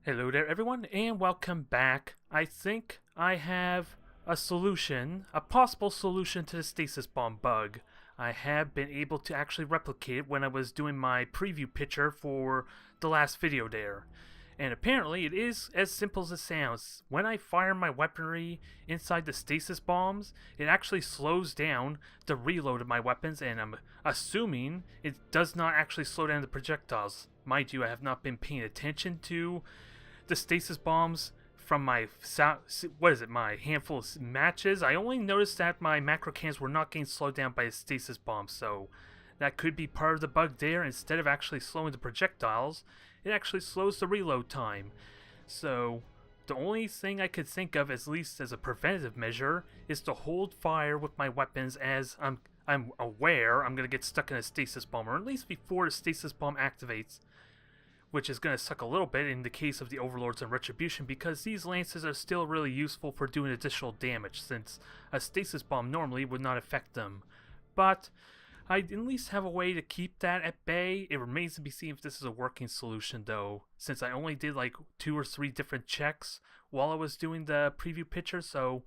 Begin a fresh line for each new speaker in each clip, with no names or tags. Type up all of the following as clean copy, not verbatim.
Hello there everyone and welcome back. I think I have a solution, a possible solution to the Stasis Bomb bug. I have been able to actually replicate it when I was doing my preview picture for the last video there. And apparently it is as simple as it sounds. When I fire my weaponry inside the stasis bombs, it actually slows down the reload of my weapons, and I'm assuming it does not actually slow down the projectiles. Mind you, I have not been paying attention to the stasis bombs from my my handful of matches. I only noticed that my macro cans were not getting slowed down by a stasis bomb, so that could be part of the bug there. Instead of actually slowing the projectiles, it actually slows the reload time. So the only thing I could think of, at least as a preventative measure, is to hold fire with my weapons as I'm aware I'm gonna get stuck in a stasis bomb, or at least before the stasis bomb activates, which is going to suck a little bit in the case of the Overlords and Retribution, because these lances are still really useful for doing additional damage, since a stasis bomb normally would not affect them. But I at least have a way to keep that at bay. It remains to be seen if this is a working solution though, since I only did like 2 or 3 different checks while I was doing the preview picture, so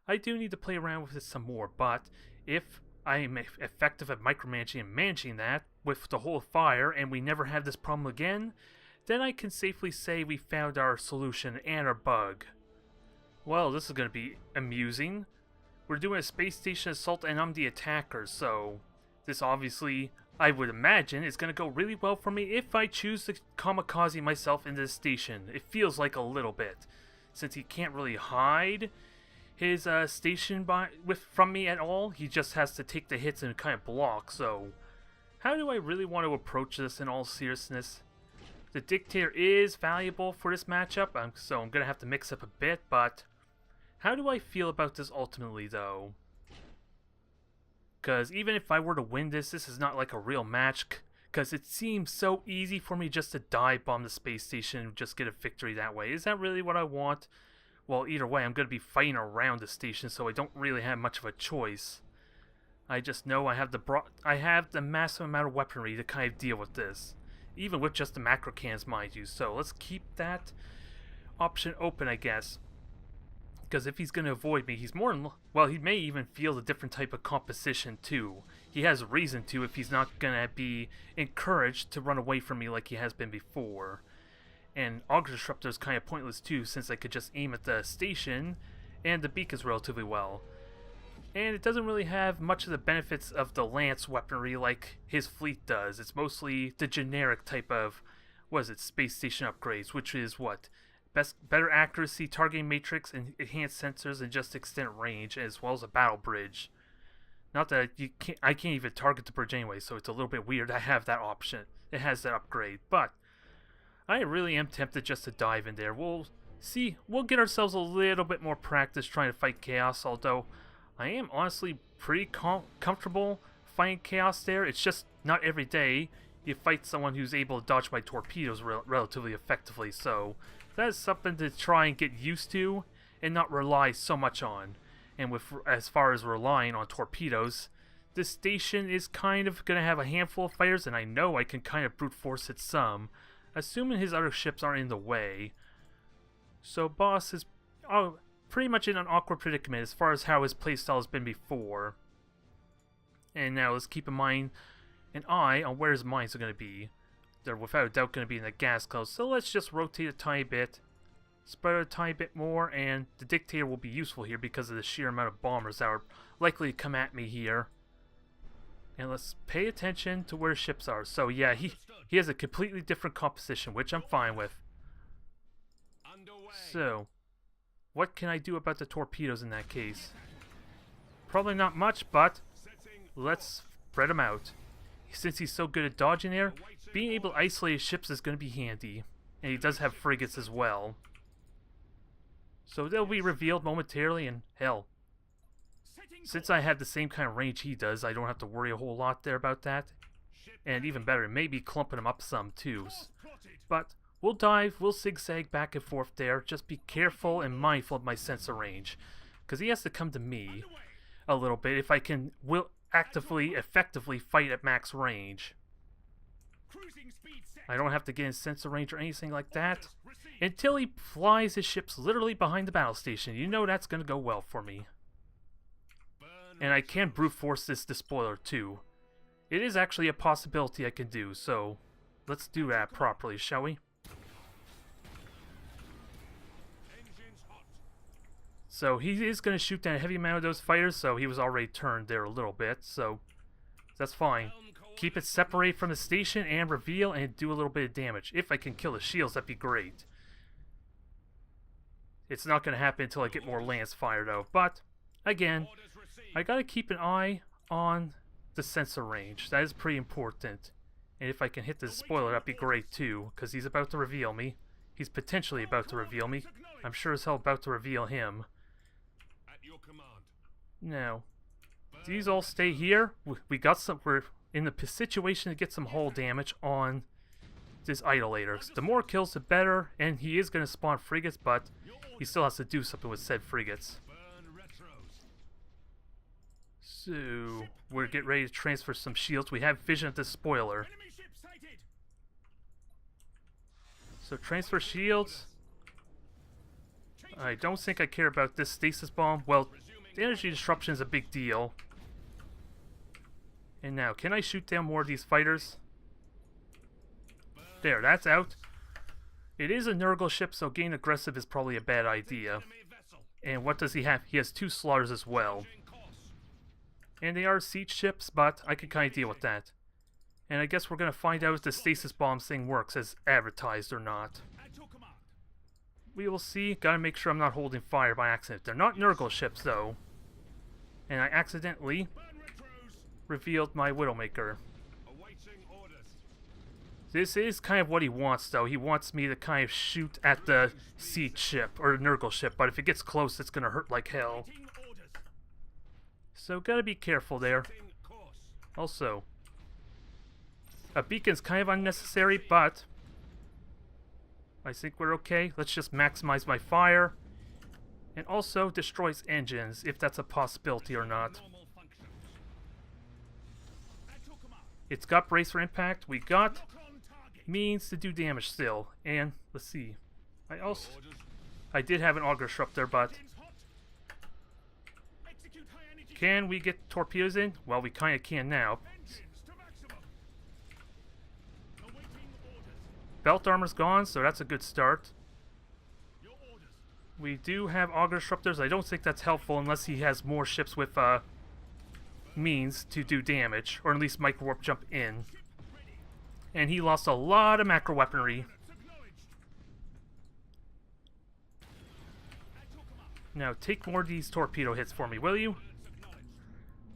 I do need to play around with it some more. But if I am effective at micromanaging and managing that with the whole fire, and we never have this problem again, then I can safely say we found our solution and our bug. Well, this is going to be amusing. We're doing a space station assault and I'm the attacker, so this obviously, I would imagine, is going to go really well for me if I choose to kamikaze myself into the station. It feels like a little bit, since he can't really hide his station from me at all. He just has to take the hits and kind of block. So how do I really want to approach this in all seriousness? The Dictator is valuable for this matchup, so I'm going to have to mix up a bit, but how do I feel about this ultimately though? Because even if I were to win this is not like a real match, because it seems so easy for me just to dive bomb the space station and just get a victory that way. Is that really what I want? Well, either way, I'm going to be fighting around the station, so I don't really have much of a choice. I just know I have the massive amount of weaponry to kind of deal with this, even with just the macro cans, mind you. So let's keep that option open, I guess. Because if he's going to avoid me, he's well, he may even field a different type of composition too. He has reason to if he's not going to be encouraged to run away from me like he has been before. And Auger Disruptor is kind of pointless too, since I could just aim at the station, and the beacons relatively well. And it doesn't really have much of the benefits of the Lance weaponry like his fleet does. It's mostly the generic type of, space station upgrades, which is better accuracy, targeting matrix, and enhanced sensors, and just extended range, as well as a battle bridge. Not that I can't even target the bridge anyway, so it's a little bit weird I have that option. It has that upgrade, but I really am tempted just to dive in there. We'll see. We'll get ourselves a little bit more practice trying to fight Chaos, although I am honestly pretty comfortable fighting Chaos there. It's just not every day you fight someone who's able to dodge my torpedoes relatively effectively, so that is something to try and get used to and not rely so much on. And as far as relying on torpedoes, this station is kind of going to have a handful of fighters, and I know I can kind of brute force it some, assuming his other ships aren't in the way. So Boss is pretty much in an awkward predicament as far as how his playstyle has been before. And now let's keep in mind an eye on where his mines are going to be. They're without a doubt going to be in the gas clouds, so let's just rotate a tiny bit, spread a tiny bit more, and the Dictator will be useful here because of the sheer amount of bombers that are likely to come at me here. And let's pay attention to where ships are. So yeah, he has a completely different composition, which I'm fine with. So, what can I do about the torpedoes in that case? Probably not much, but let's spread them out. Since he's so good at dodging there, being able to isolate his ships is going to be handy. And he does have frigates as well. So they'll be revealed momentarily, and hell, since I have the same kind of range he does, I don't have to worry a whole lot there about that. And even better, maybe clumping him up some too. But we'll dive, we'll zigzag back and forth there. Just be careful and mindful of my sense of range, because he has to come to me a little bit if I will effectively fight at max range. I don't have to get in sensor range or anything like that. Until he flies his ships literally behind the battle station. You know that's going to go well for me. And I can brute force this despoiler too. It is actually a possibility I can do, so let's do that properly, shall we? So he is going to shoot down a heavy amount of those fighters, so he was already turned there a little bit, so that's fine. Keep it separate from the station and reveal and do a little bit of damage. If I can kill the shields, that'd be great. It's not going to happen until I get more lance fire though, but again, I got to keep an eye on the sensor range. That is pretty important. And if I can hit the spoiler, that'd be great too, because he's about to reveal me. He's potentially about to reveal me. I'm sure as hell about to reveal him. Now, these all stay here. We got some. We're in the situation to get some hull damage on this idolator. The more kills, the better. And he is going to spawn frigates, but he still has to do something with said frigates. So we're getting ready to transfer some shields. We have vision of the spoiler. So transfer shields. I don't think I care about this stasis bomb. Well, the energy disruption is a big deal. And now, can I shoot down more of these fighters? There, that's out. It is a Nurgle ship, so getting aggressive is probably a bad idea. And what does he have? He has 2 slaughters as well. And they are siege ships, but I can kind of deal with that. And I guess we're going to find out if the stasis bomb thing works as advertised or not. We will see. Gotta make sure I'm not holding fire by accident. They're not Nurgle ships, though. And I accidentally revealed my Widowmaker. This is kind of what he wants, though. He wants me to kind of shoot at the siege ship, or Nurgle ship, but if it gets close, it's gonna hurt like hell. So gotta be careful there. Also, a beacon's kind of unnecessary, but I think we're okay. Let's just maximize my fire. And also destroys engines, if that's a possibility or not. It's got brace for impact. We got means to do damage still. And let's see. I did have an auger disruptor, but can we get torpedoes in? Well, we kind of can now. Belt armor's gone, so that's a good start. We do have auger disruptors. I don't think that's helpful unless he has more ships with means to do damage, or at least micro warp jump in. And he lost a lot of macro weaponry. Now take more of these torpedo hits for me, will you?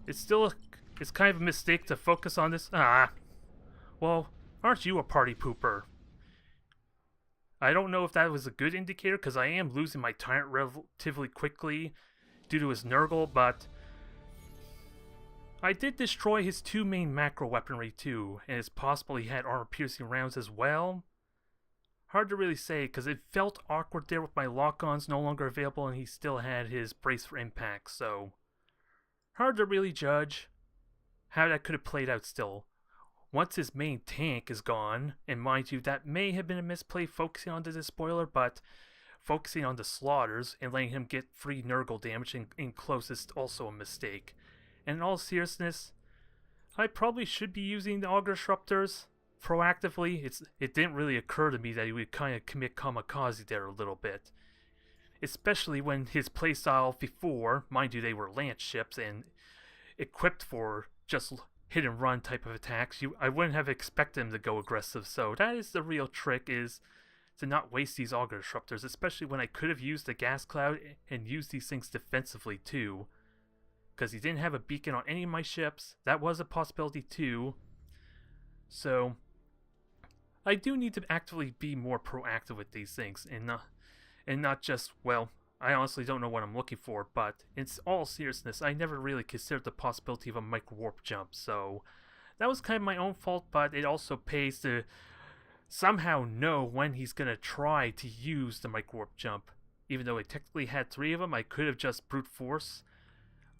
It's kind of a mistake to focus on this. Well, aren't you a party pooper? I don't know if that was a good indicator, because I am losing my tyrant relatively quickly due to his Nurgle, but I did destroy his 2 main macro weaponry too, and it's possible he had armor-piercing rounds as well. Hard to really say, because it felt awkward there with my lock-ons no longer available, and he still had his brace for impact, so hard to really judge how that could have played out still. Once his main tank is gone, and mind you, that may have been a misplay focusing on the despoiler, but focusing on the slaughters and letting him get free Nurgle damage in close is also a mistake. And in all seriousness, I probably should be using the auger disruptors proactively. It didn't really occur to me that he would kind of commit kamikaze there a little bit. Especially when his playstyle before, mind you, they were lance ships and equipped for just hit and run type of attacks. I wouldn't have expected him to go aggressive, so that is the real trick, is to not waste these auger disruptors, especially when I could have used the gas cloud and used these things defensively too. Because he didn't have a beacon on any of my ships. That was a possibility too. So I do need to actively be more proactive with these things and not just, well, I honestly don't know what I'm looking for, but in all seriousness, I never really considered the possibility of a micro warp jump, so that was kind of my own fault, but it also pays to somehow know when he's going to try to use the micro warp jump. Even though I technically had 3 of them, I could have just brute force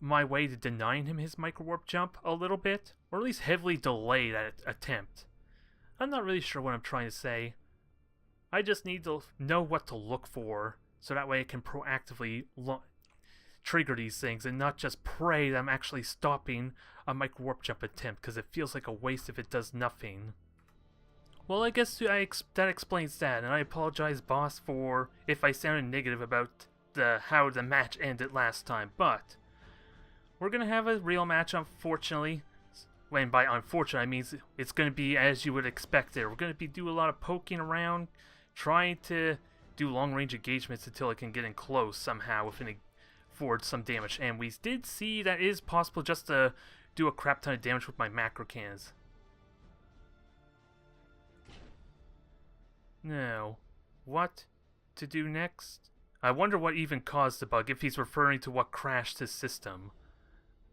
my way to denying him his micro warp jump a little bit, or at least heavily delay that attempt. I'm not really sure what I'm trying to say. I just need to know what to look for, so that way I can proactively trigger these things and not just pray that I'm actually stopping a micro warp jump attempt, because it feels like a waste if it does nothing. Well, I guess that explains that, and I apologize, boss, for if I sounded negative about how the match ended last time, but we're gonna have a real match, unfortunately. When by unfortunate I mean it's gonna be as you would expect it. We're gonna be doing a lot of poking around, trying to do long range engagements until I can get in close somehow if it affords some damage. And we did see that it is possible just to do a crap ton of damage with my macro cannons. Now, what to do next? I wonder what even caused the bug, if he's referring to what crashed his system.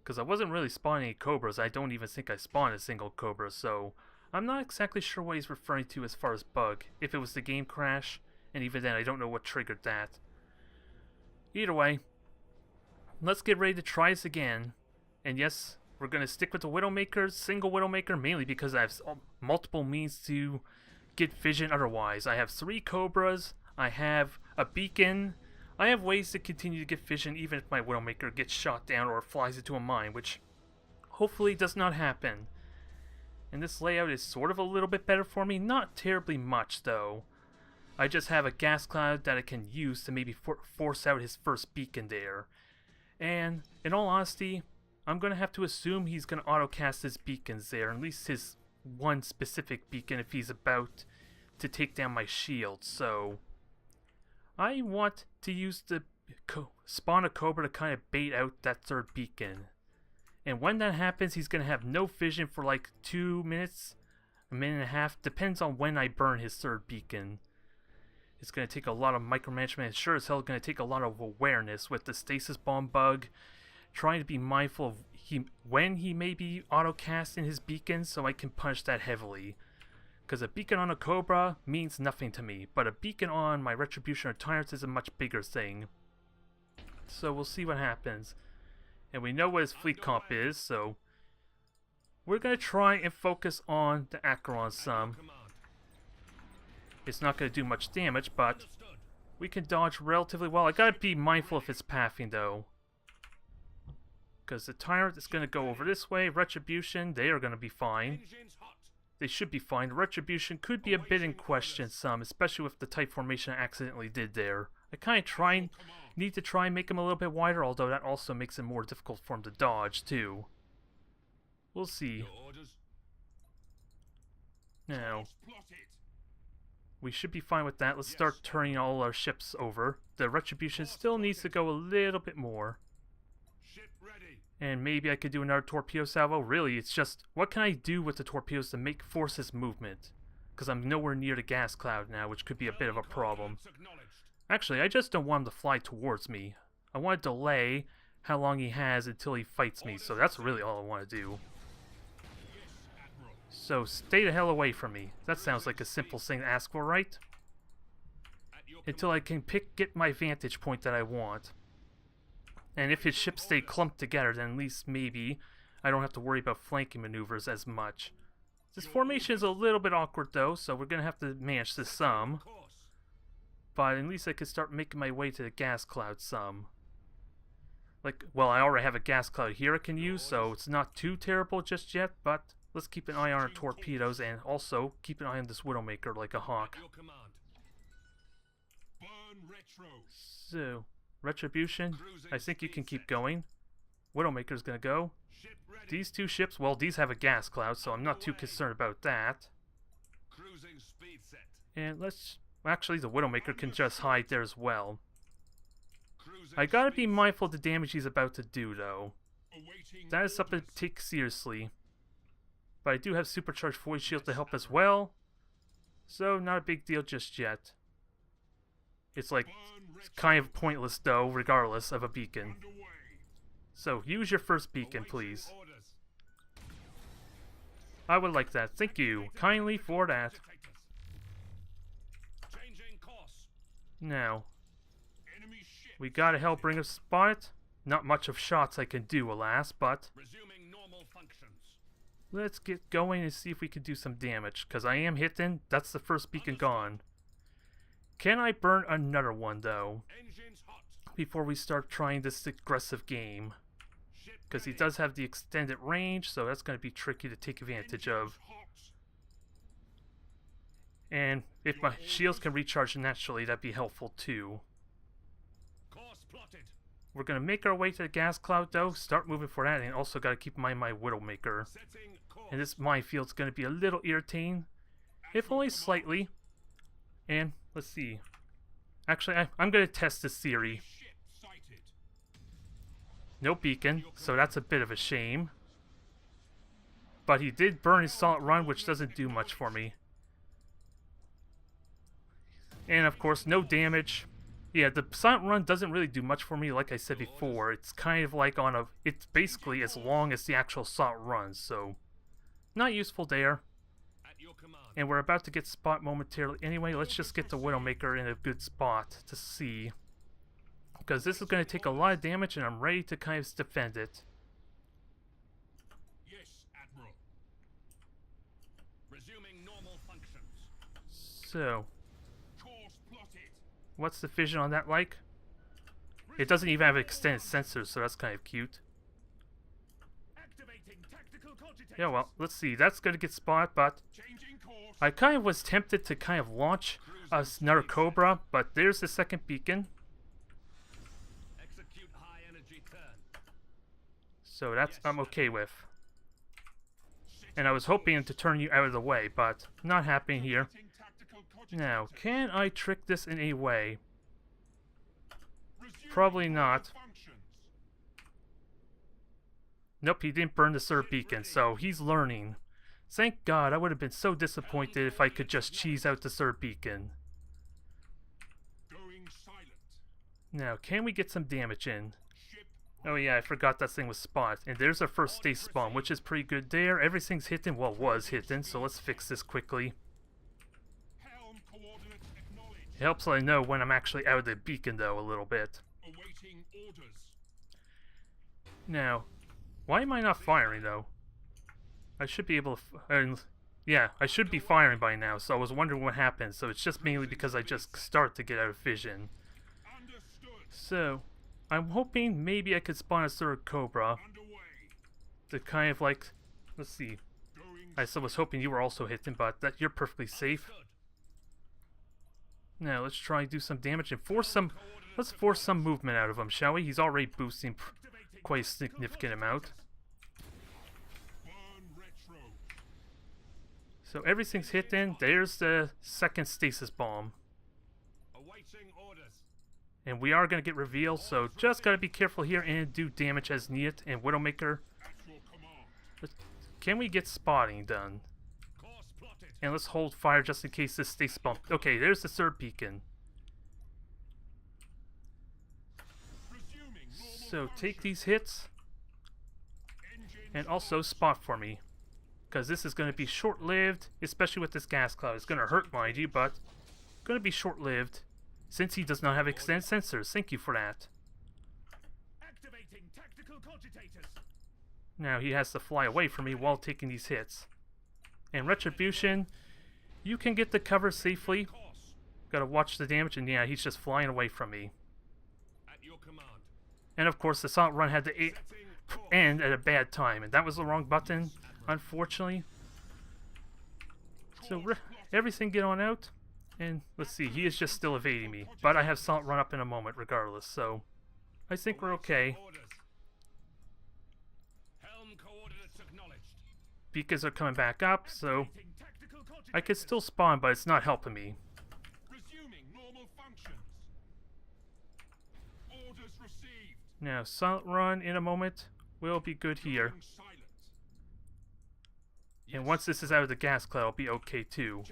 Because I wasn't really spawning any cobras. I don't even think I spawned a single cobra, so I'm not exactly sure what he's referring to as far as bug. If it was the game crash, and even then I don't know what triggered that. Either way, let's get ready to try this again. And yes, we're going to stick with the Widowmaker, single Widowmaker, mainly because I have multiple means to get vision otherwise. I have 3 cobras, I have a beacon, I have ways to continue to get vision even if my Widowmaker gets shot down or flies into a mine, which hopefully does not happen. And this layout is sort of a little bit better for me, not terribly much though. I just have a gas cloud that I can use to maybe force out his first beacon there. And in all honesty, I'm going to have to assume he's going to auto-cast his beacons there, at least his one specific beacon if he's about to take down my shield. So I want to use the spawn a cobra to kind of bait out that third beacon. And when that happens, he's going to have no vision for like 2 minutes, a minute and a half, depends on when I burn his third beacon. It's going to take a lot of micromanagement, and sure as hell going to take a lot of awareness with the Stasis Bomb bug, trying to be mindful of when he may be auto-casting his beacons so I can punish that heavily. Because a beacon on a Cobra means nothing to me, but a beacon on my Retribution or Tyrants is a much bigger thing. So we'll see what happens. And we know what his fleet comp is, so we're going to try and focus on the Acheron some. It's not going to do much damage, but we can dodge relatively well. I gotta be mindful of its pathing though, because the Tyrant is going to go over this way. Retribution, they are going to be fine. They should be fine. Retribution could be a bit in question some, especially with the tight formation I accidentally did there. I kind of need to try and make him a little bit wider, although that also makes it more difficult for him to dodge too. We'll see. Now, we should be fine with that. Let's start turning all our ships over. The Retribution still needs to go a little bit more. And maybe I could do another torpedo salvo. Really, it's just, what can I do with the torpedoes to force this movement? Because I'm nowhere near the gas cloud now, which could be a bit of a problem. Actually, I just don't want him to fly towards me. I want to delay how long he has until he fights me, so that's really all I want to do. So stay the hell away from me. That sounds like a simple thing to ask for, right? Until I can get my vantage point that I want. And if his ships stay clumped together, then at least maybe I don't have to worry about flanking maneuvers as much. This formation is a little bit awkward though, so we're going to have to manage this some. But at least I can start making my way to the gas cloud some. Like, well, I already have a gas cloud here I can use, so it's not too terrible just yet, but let's keep an eye on our torpedoes and also keep an eye on this Widowmaker like a hawk. So, Retribution, I think you can keep going. Widowmaker's gonna go. These two ships, well, these have a gas cloud, so I'm not too concerned about that. And let's... Actually, the Widowmaker can just hide there as well. I gotta be mindful of the damage he's about to do, though. That is something to take seriously. But I do have supercharged void shield to help as well. So, not a big deal just yet. It's like, kind of pointless though, regardless of a beacon. So, use your first beacon, please. I would like that. Thank you kindly for that. Now, we got a Hellbringer spot. Not much of shots I can do, alas, but let's get going and see if we can do some damage. Because I am hitting. That's the first beacon gone. Can I burn another one, though? Before we start trying this aggressive game. Because he does have the extended range, so that's going to be tricky to take advantage of. And if my shields can recharge naturally, that'd be helpful too. We're going to make our way to the gas cloud, though. Start moving for that, and also got to keep in mind my Widowmaker. And this minefield's going to be a little irritating, if only slightly. And let's see. Actually, I'm going to test this theory. No beacon, so that's a bit of a shame. But he did burn his Solid Run, which doesn't do much for me. And of course, no damage. Yeah, the Solid Run doesn't really do much for me, like I said before. It's kind of like on a... It's basically as long as the actual Solid Run, so... Not useful there. And we're about to get spot momentarily. Anyway, let's just get the Widowmaker in a good spot to see. Because this is going to take a lot of damage, and I'm ready to kind of defend it.
Yes, Admiral. Resuming normal functions.
So... What's the vision on that like? It doesn't even have extended sensors, so that's kind of cute. Yeah, well, let's see. That's going to get spotted, but I kind of was tempted to kind of launch another Cobra, but there's the second beacon. So that's I'm okay with. And I was hoping to turn you out of the way, but not happening here. Now, can I trick this in a way? Probably not. Nope, he didn't burn the third beacon, so he's learning. Thank God, I would have been so disappointed if I could just cheese out the third beacon. Now, can we get some damage in? Oh yeah, I forgot that thing was spot. And there's our first Stasis Bomb, which is pretty good there. Everything's hitting, well, was hitting, so let's fix this quickly. It helps that I know when I'm actually out of the beacon, though, a little bit. Now, why am I not firing, though? I should be able to... yeah, I should be firing by now, so I was wondering what happened. So it's just mainly because I just start to get out of vision. So, I'm hoping maybe I could spawn a third Cobra. To kind of like... Let's see. I still was hoping you were also hitting, but that you're perfectly safe. Now, let's try and do some damage and force some... Let's force some movement out of him, shall we? He's already boosting quite a significant amount. So everything's hitting. There's the second Stasis Bomb. And we are going to get revealed, so just got to be careful here and do damage as needed. And Widowmaker... Can we get spotting done? And let's hold fire just in case this Stasis Bomb... Okay, there's the third beacon. So take these hits. And also spot for me. Because this is going to be short-lived, especially with this gas cloud. It's going to hurt, mind you, but going to be short-lived. Since he does not have extended sensors. Thank you for that. Now he has to fly away from me while taking these hits. And Retribution, you can get the cover safely. Gotta watch the damage, and yeah, he's just flying away from me. And of course, the Solid Run had to end at a bad time, and that was the wrong button, unfortunately. So everything get on out, and let's see, he is just still evading me. But I have Solid Run up in a moment regardless, so I think we're okay. Beacons are coming back up, so I could still spawn, but it's not helping me. Now, Solid Run in a moment will be good here. And once this is out of the gas cloud, I'll be okay too.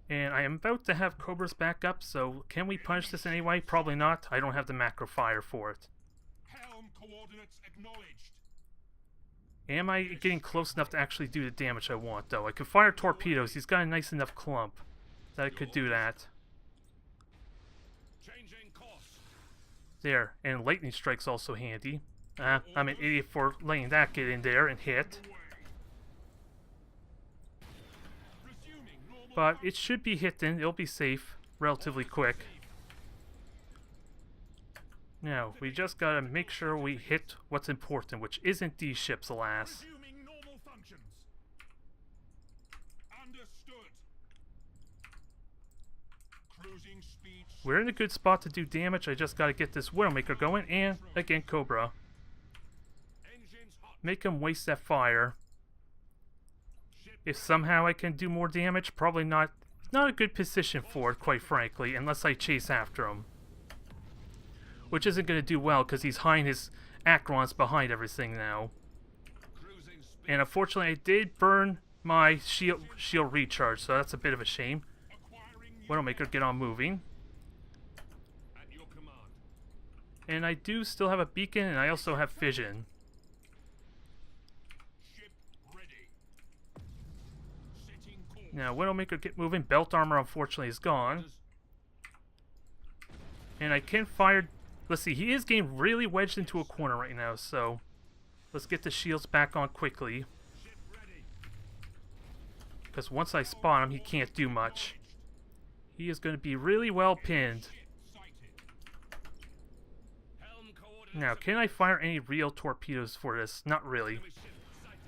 And I am about to have Cobras back up, so can we punish this anyway? Probably not. I don't have the macro fire for it. Am I getting close enough to actually do the damage I want, though? I could fire torpedoes. He's got a nice enough clump that I could do that. There, and lightning strike's also handy. I'm an idiot for letting that get in there and hit. But it should be hitting. It'll be safe relatively quick. Now, we just gotta make sure we hit what's important, which isn't these ships, alas.
Resuming normal functions. Understood. Cruising speed.
We're in a good spot to do damage. I just gotta get this Widowmaker going, and again, Cobra.
Engines hot.
Make him waste that fire.
Ship
If somehow I can do more damage, probably not a good position for it, quite frankly, unless I chase after him. Which isn't going to do well, because he's hiding his Acrons behind everything now.
cruising speed.
And unfortunately, I did burn my shield recharge, so that's a bit of a shame.
Acquiring
Widowmaker, get on moving.
at your command.
And I do still have a beacon, and I also have fission.
Ship ready. Setting course.
Now, Widowmaker, get moving. Belt armor, unfortunately, is gone. And I can fire... Let's see, he is getting really wedged into a corner right now, so... Let's get the shields back on quickly.
Ship ready.
Because once I spot him, he can't do much. He is going to be really well pinned.
Ship sighted. Helm coordinates.
Now, can I fire any real torpedoes for this? Not really.
Enemy ship sighted.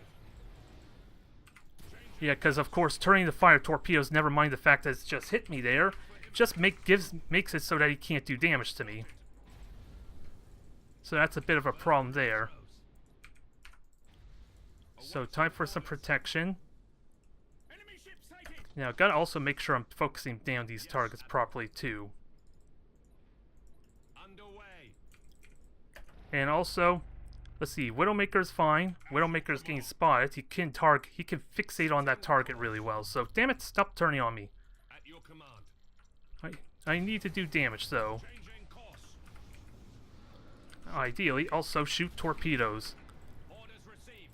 Yeah, because of course turning to fire torpedoes, never mind the fact that it's just hit me there, just makes it so that he can't do damage to me. So that's a bit of a problem there. So time for some protection.
Enemy ship sighted.
Now, gotta also make sure I'm focusing down these targets properly too.
Underway.
And also, let's see, Widowmaker's fine. Widowmaker's getting spotted. He can fixate on that target really well. So damn it, stop turning on me.
At your command.
I need to do damage though.
Changing course.
Ideally, also shoot torpedoes.
Orders received.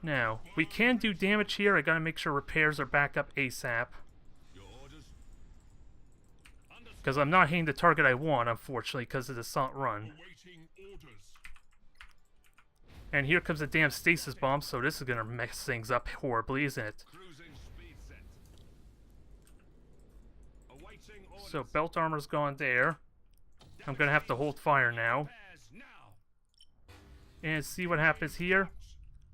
Now, we can do damage here. I gotta make sure repairs are back up ASAP.
Your orders. Understood.
Because I'm not hitting the target I want, unfortunately, because of the assault run.
Awaiting orders.
And here comes the damn Stasis Bomb, so this is gonna mess things up horribly, isn't it?
Cruising speed set. Awaiting orders.
So, belt armor's gone there. I'm gonna have to hold fire now.
Repairs now.
And see what happens here.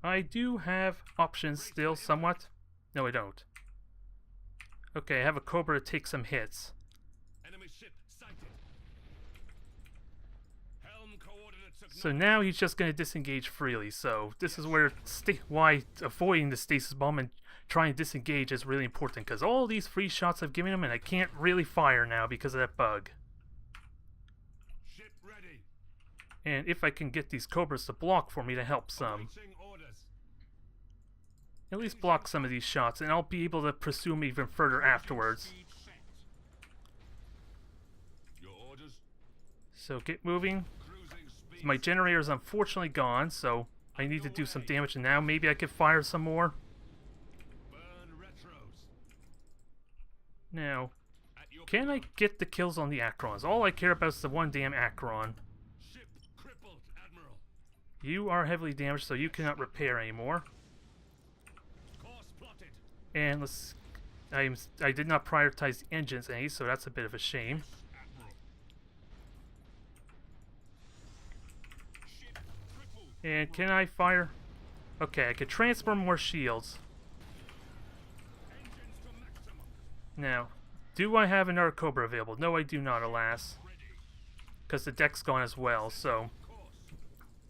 I do have options still, somewhat. No, I don't. Okay, I have a Cobra to take some hits.
Enemy ship sighted. Helm coordinates
So now he's just going to disengage freely. So this is where why avoiding the Stasis Bomb and trying to disengage is really important. Because all these free shots I've given him, and I can't really fire now because of that bug.
Ship ready.
And if I can get these Cobras to block for me to help some.
Awaiting orders.
At least block some of these shots, and I'll be able to pursue them even further afterwards.
Speed set. Your orders.
So get moving.
Cruising speed.
My generator is unfortunately gone, so I need to do some damage, and now maybe I can fire some more.
Burn retros.
Now,
At your
can I get the kills on the Acrons? All I care about is the one damn Acron.
ship crippled, Admiral.
You are heavily damaged, so you cannot repair anymore.
Course plotted.
And I did not prioritize the engines any, so that's a bit of a shame.
Admiral. Ship crippled.
And can I fire? Okay, I could transfer more shields.
Engines to maximum.
Now, do I have another Cobra available? No, I do not, alas.
Ready.
Because the deck's gone as well, so
Course.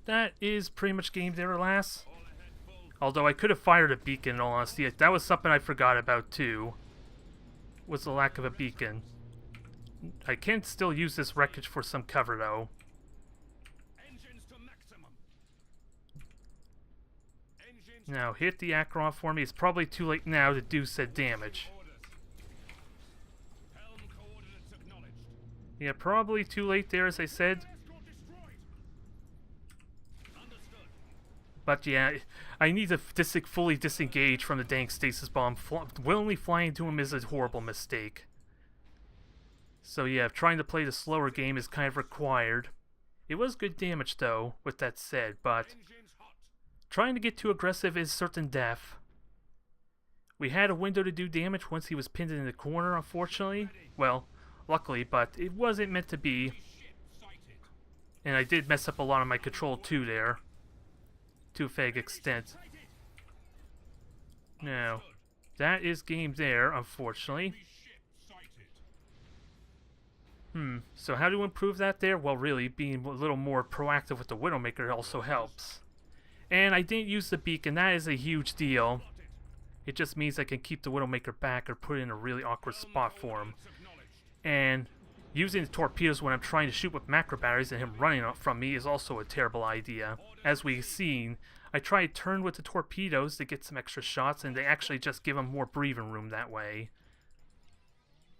that is pretty much game there, alas.
All ahead full.
Although I could have fired a beacon, in all honesty. That was something I forgot about, too. Was the lack of a beacon. I can still use this wreckage for some cover, though.
Engines to maximum. Engines
Now, hit the Acron for me. It's probably too late now to do said damage.
orders. Helm coordinates acknowledged.
Yeah, probably too late there, as I said.
Escort destroyed. Understood.
But yeah, I need to fully disengage from the dang Stasis Bomb. Willingly flying to him is a horrible mistake. So yeah, trying to play the slower game is kind of required. It was good damage though, with that said, but
Engines hot.
trying to get too aggressive is certain death. We had a window to do damage once he was pinned in the corner, unfortunately. Well, luckily, but it wasn't meant to be. And I did mess up a lot of my control too there. To a vague extent. Now, that is game there, unfortunately. So how to improve that there? Well, really, being a little more proactive with the Widowmaker also helps. And I didn't use the beacon, that is a huge deal. It just means I can keep the Widowmaker back or put it in a really awkward spot for him. And using the torpedoes when I'm trying to shoot with macro batteries and him running up from me is also a terrible idea. As we've seen, I tried to turn with the torpedoes to get some extra shots, and they actually just give him more breathing room that way.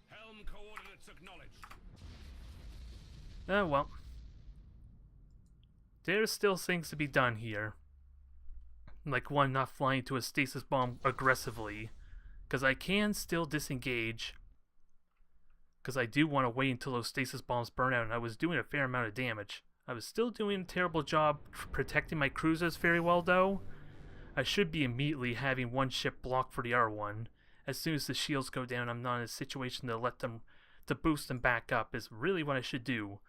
Helm coordinates acknowledged.
Oh well. There's still things to be done here. Like one, not flying to a stasis bomb aggressively. Because I can still disengage. Because I do want to wait until those stasis bombs burn out, and I was doing a fair amount of damage. I was still doing a terrible job protecting my cruisers very well though. I should be immediately having one ship blocked for the other one. As soon as the shields go down, I'm not in a situation to let them, to boost them back up is really what I should do.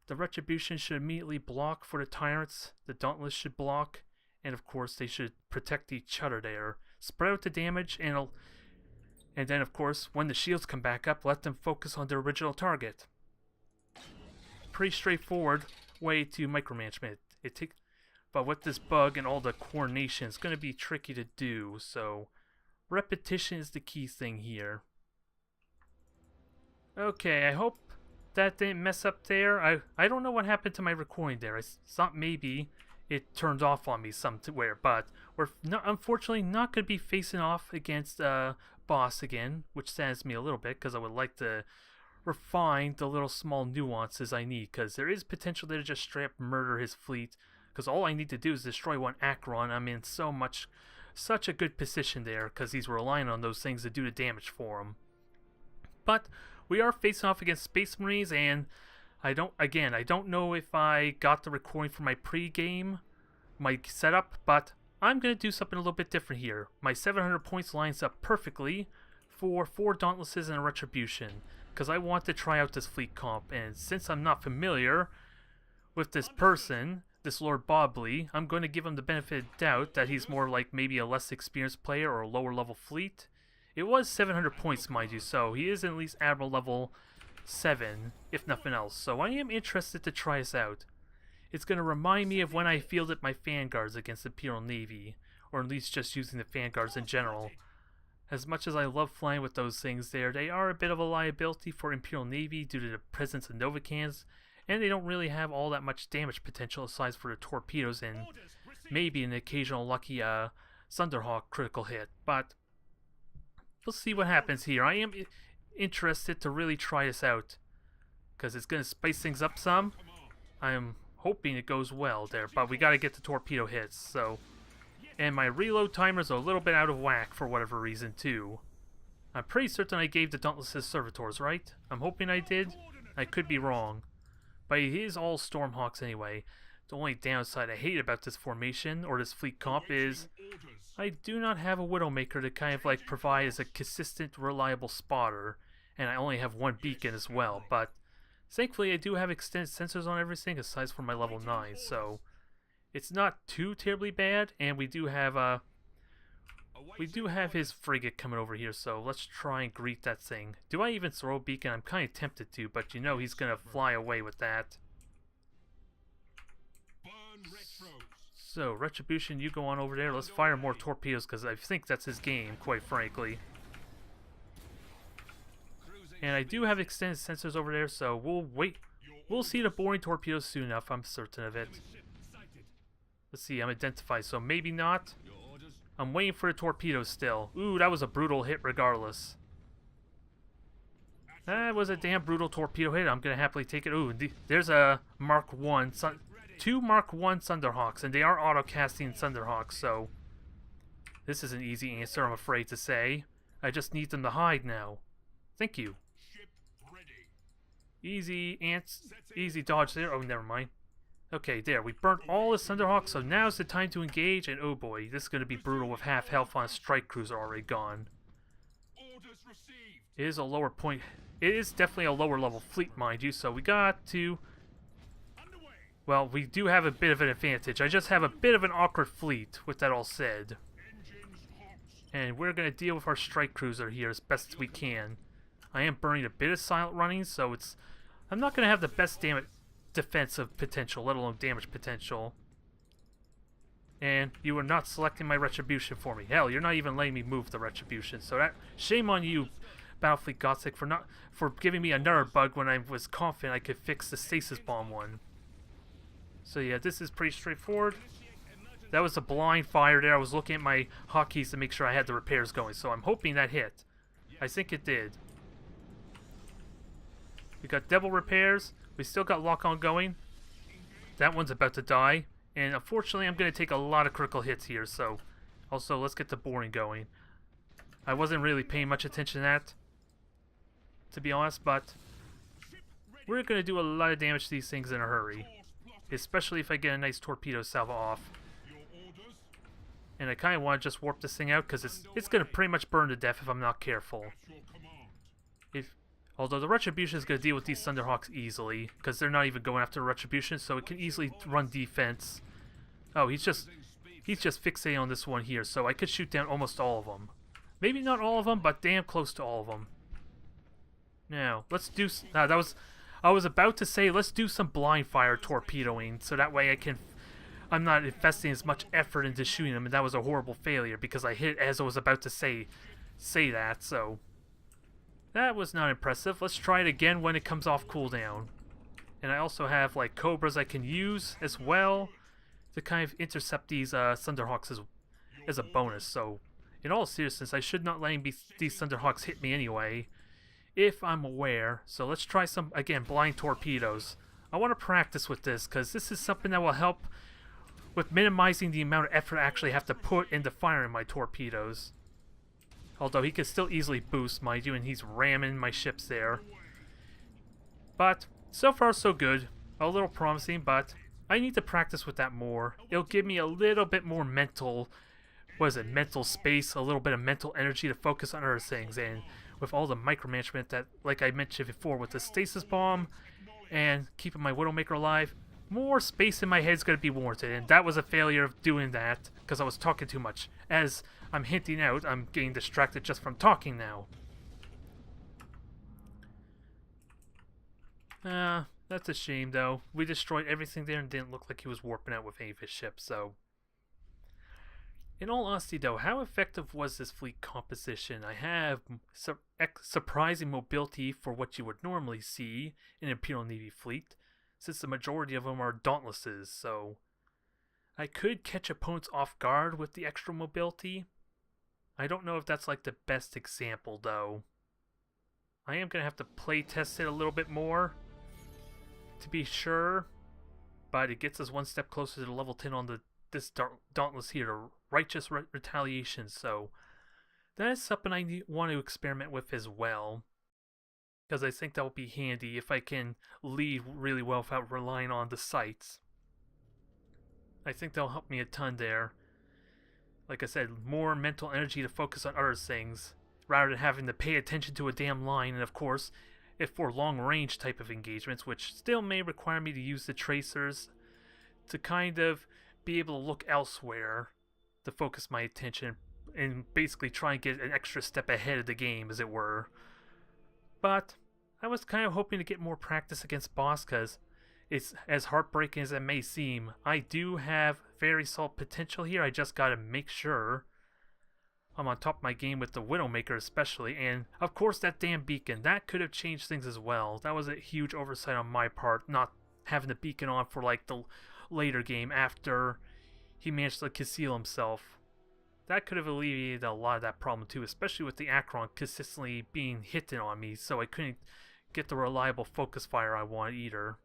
The Retribution should immediately block for the Tyrants, the Dauntless should block, and of course they should protect each other there. Spread out the damage, and then of course, when the shields come back up, let them focus on their original target. Pretty straightforward way to micromanage it. But with this bug and all the coordination, it's going to be tricky to do, so repetition is the key thing here. Okay, I hope that didn't mess up there. I don't know what happened to my recording there. I thought maybe it turned off on me somewhere, but we're unfortunately not going to be facing off against boss again, which saddens me a little bit because I would like to refine the little small nuances I need, because there is potential there to just straight up murder his fleet, because all I need to do is destroy one Akron. I'm in such a good position there because he's relying on those things to do the damage for him. But we are facing off against Space Marines, and I don't know if I got the recording for my pre-game, my setup, but I'm going to do something a little bit different here. My 700 points lines up perfectly for 4 Dauntlesses and a Retribution, because I want to try out this fleet comp, and since I'm not familiar with this person, this Lord Bobley, I'm going to give him the benefit of doubt that he's more like maybe a less experienced player or a lower level fleet. It was 700 points, mind you, so he is at least Admiral level 7, if nothing else, so I am interested to try this out. It's going to remind me of when I fielded my Vanguards against the Imperial Navy, or at least just using the Vanguards in general. As much as I love flying with those things there, they are a bit of a liability for Imperial Navy due to the presence of Novacans, and they don't really have all that much damage potential aside for the torpedoes and maybe an occasional lucky Thunderhawk critical hit. But we'll see what happens here. I am interested to really try this out, because it's going to spice things up some. I am hoping it goes well there, but we got to get the torpedo hits, so... And my reload timer's a little bit out of whack for whatever reason, too. I'm pretty certain I gave the Dauntlesses Servitors, right? I'm hoping I did. I could be wrong. But it is all Stormhawks anyway. The only downside I hate about this formation, or this fleet comp, is I do not have a Widowmaker to kind of like provide as a consistent, reliable spotter. And I only have one beacon as well, but thankfully I do have extended sensors on everything aside from my level 9, so... It's not too terribly bad, and we do have his frigate coming over here, so let's try and greet that thing. Do I even throw a beacon? I'm kind of tempted to, but you know he's going to fly away with that. So, Retribution, you go on over there. Let's fire more torpedoes, because I think that's his game, quite frankly. And I do have extended sensors over there, so we'll wait. We'll see the boring torpedoes soon enough, I'm certain of it. Let's see, I'm identified, so maybe not. I'm waiting for the torpedoes still. Ooh, that was a brutal hit regardless. That was a damn brutal torpedo hit. I'm going to happily take it. Ooh, there's a Mark 1. Two Mark 1 Thunderhawks, and they are auto-casting Thunderhawks, so... This is an easy answer, I'm afraid to say. I just need them to hide now. Thank you. Easy ants, easy dodge there. Oh, never mind. Okay, there. We burnt all the Thunderhawks, so now's the time to engage, and oh boy, this is going to be brutal with half health on a strike cruiser already gone.
Orders received.
It is a lower point. It is definitely a lower level fleet, mind you, so we got to...
Underway.
Well, we do have a bit of an advantage. I just have a bit of an awkward fleet, with that all said.
Engines hot.
And we're going to deal with our strike cruiser here as best as we can. I am burning a bit of silent running, so it's... I'm not going to have the best defensive potential, let alone damage potential. And you are not selecting my retribution for me. Hell, you're not even letting me move the retribution. So that... Shame on you, Battlefleet Gothic, for giving me another bug when I was confident I could fix the Stasis Bomb one. So yeah, this is pretty straightforward. That was a blind fire there. I was looking at my hotkeys to make sure I had the repairs going, so I'm hoping that hit. I think it did. We got double repairs. We still got lock-on going. That one's about to die. And unfortunately, I'm going to take a lot of critical hits here, so... Also, let's get the boring going. I wasn't really paying much attention to that, to be honest, but... We're going to do a lot of damage to these things in a hurry. Especially if I get a nice torpedo salvo off.
Your orders.
And I kind of want to just warp this thing out, because it's going to pretty much burn to death if I'm not careful.
At your command.
Although the Retribution is going to deal with these Thunderhawks easily, because they're not even going after the Retribution, so it can easily run defense. Oh, he's just fixating on this one here, so I could shoot down almost all of them. Maybe not all of them, but damn close to all of them. Now, let's do... I was about to say, let's do some blind fire torpedoing, so that way I'm not investing as much effort into shooting them, and that was a horrible failure, because I hit as I was about to say that, so... That was not impressive. Let's try it again when it comes off cooldown. And I also have like Cobras I can use as well to kind of intercept these Thunderhawks as a bonus. So in all seriousness, I should not let these Thunderhawks hit me anyway, if I'm aware. So let's try some, again, blind torpedoes. I want to practice with this because this is something that will help with minimizing the amount of effort I actually have to put into firing my torpedoes. Although he could still easily boost, mind you, and he's ramming my ships there. But, so far so good. A little promising, but I need to practice with that more. It'll give me a little bit more mental, mental space, a little bit of mental energy to focus on other things. And with all the micromanagement that, like I mentioned before, with the Stasis Bomb and keeping my Widowmaker alive, more space in my head is going to be warranted. And that was a failure of doing that, because I was talking too much. As I'm hinting out, I'm getting distracted just from talking now. That's a shame, though. We destroyed everything there and didn't look like he was warping out with any of his ships, so... In all honesty, though, how effective was this fleet composition? I have surprising mobility for what you would normally see in an Imperial Navy fleet, since the majority of them are Dauntlesses, so... I could catch opponents off guard with the extra mobility. I don't know if that's like the best example, though. I am going to have to play test it a little bit more to be sure, but it gets us one step closer to level 10 on this Dauntless here, to Righteous Retaliation, so that is something I want to experiment with as well, because I think that will be handy if I can lead really well without relying on the sights. I think that'll help me a ton there. Like I said, more mental energy to focus on other things, rather than having to pay attention to a damn line, and of course, if for long-range type of engagements, which still may require me to use the tracers to kind of be able to look elsewhere to focus my attention and basically try and get an extra step ahead of the game, as it were. But I was kind of hoping to get more practice against boss, because it's as heartbreaking as it may seem. I do have very solid potential here. I just gotta make sure I'm on top of my game with the Widowmaker especially. And of course that damn beacon. That could have changed things as well. That was a huge oversight on my part, not having the beacon on for like the later game after he managed to conceal himself. That could have alleviated a lot of that problem too, especially with the Akron consistently being hitting on me, so I couldn't get the reliable focus fire I wanted either.